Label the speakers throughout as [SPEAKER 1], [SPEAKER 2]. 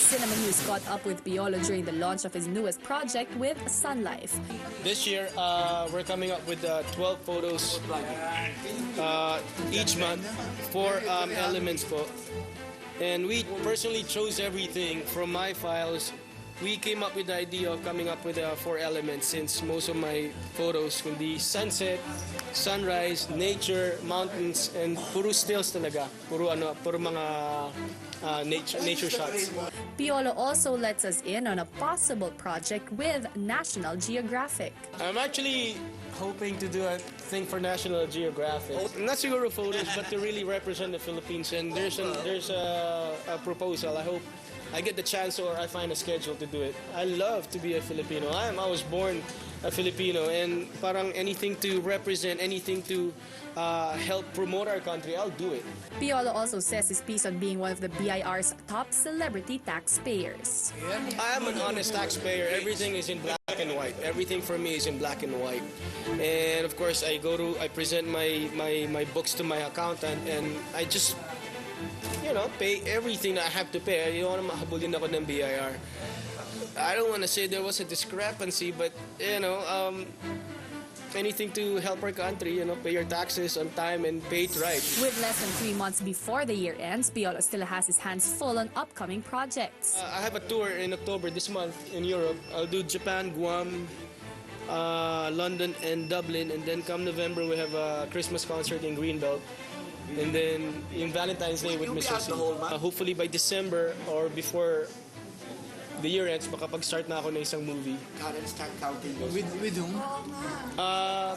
[SPEAKER 1] CinemaOne caught up with Piolo during the launch of his newest project with Sunlife.
[SPEAKER 2] This year, we're coming up with 12 photos each month, 4 elements po. And we personally chose everything from my files. We came up with the idea of coming up with 4 elements since most of my photos will be sunset, sunrise, nature, mountains, and puro stills talaga. Puro mga nature shots.
[SPEAKER 1] Piolo also lets us in on a possible project with National Geographic.
[SPEAKER 2] I'm actually hoping to do a thing for National Geographic. Not siguro photos, but to really represent the Philippines. And there's a proposal. I hope I get the chance or I find a schedule to do it. I love to be a Filipino. I was born a Filipino, and parang anything to represent, anything to help promote our country, I'll do it.
[SPEAKER 1] Piolo also says his piece on being one of the BIR's top celebrity taxpayers.
[SPEAKER 2] I am an honest taxpayer. Everything is in black and white. Everything for me is in black and white. And of course, I present my books to my accountant, and I just pay everything that I have to pay. I don't want to mahabulin ako ng BIR. I don't want to say there was a discrepancy, but anything to help our country, pay your taxes on time and pay it right.
[SPEAKER 1] With less than 3 months before the year ends, Piolo still has his hands full on upcoming projects.
[SPEAKER 2] I have a tour in October this month in Europe. I'll do Japan, Guam, London, and Dublin, and then come November we have a Christmas concert in Greenbelt. And then in Valentine's Day with Mr. C. Hopefully by December or before the year ends, makapag-start na ako ng isang movie.
[SPEAKER 3] Start counting. With whom?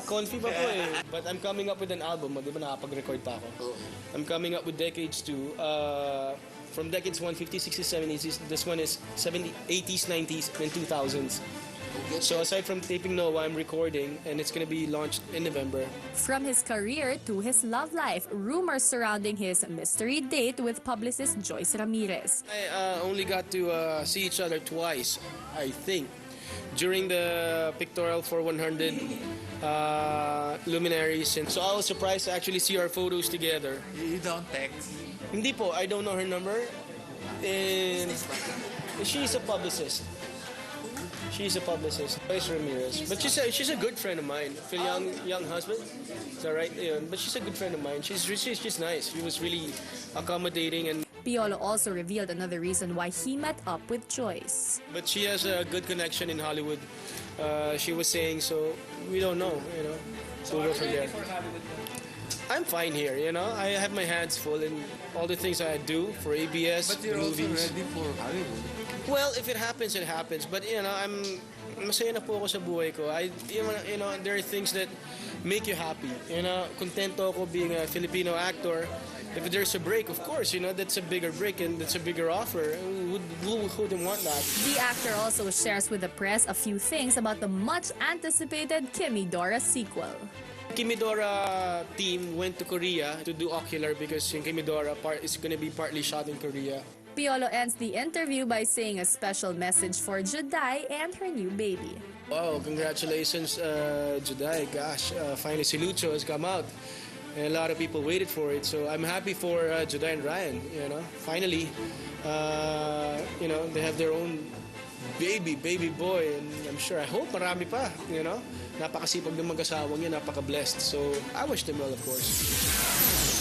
[SPEAKER 2] Confy pa po eh. But I'm coming up with an album. Di ba nakapag-record pa ako? I'm coming up with Decades2. From Decades1, 50s, 60s, 70s. This one is 70s, 80s, 90s, and 2000s. So aside from taping Noah, I'm recording, and it's going to be launched in November.
[SPEAKER 1] From his career to his love life, rumors surrounding his mystery date with publicist Joyce Ramirez.
[SPEAKER 2] I only got to see each other twice, I think, during the pictorial for 100 luminaries. And so I was surprised to actually see our photos together.
[SPEAKER 3] You don't text?
[SPEAKER 2] Hindi po, I don't know her number. And she's a publicist. She's a publicist, Joyce Ramirez. But she's a good friend of mine. For young husband, is that right? Yeah, but she's a good friend of mine. She's nice. She was really accommodating. And
[SPEAKER 1] Piolo also revealed another reason why he met up with Joyce.
[SPEAKER 2] But she has a good connection in Hollywood. She was saying, so we don't know, So we'll go from there. I'm fine here, I have my hands full in all the things I do for ABS,
[SPEAKER 3] but you're
[SPEAKER 2] movies.
[SPEAKER 3] also ready for Hollywood.
[SPEAKER 2] Well, if it happens, it happens. But I'm masaya na po ako sa buhay ko. There are things that make you happy. Contento ako being a Filipino actor. If there's a break, of course, that's a bigger break and that's a bigger offer. Who wouldn't want that?
[SPEAKER 1] The actor also shares with the press a few things about the much-anticipated Kimmy Dora sequel.
[SPEAKER 2] Kimmy Dora team went to Korea to do Ocular because yung Kimmy Dora is going to be partly shot in Korea.
[SPEAKER 1] Piolo ends the interview by saying a special message for Judai and her new baby.
[SPEAKER 2] Wow, congratulations, Judai. Gosh, finally si Lucho has come out. And a lot of people waited for it. So I'm happy for Judai and Ryan, Finally, they have their own baby boy. And I'm sure, I hope marami pa, Napakasipag ng mag-asawang yun, napaka-blessed. So I wish them well, of course.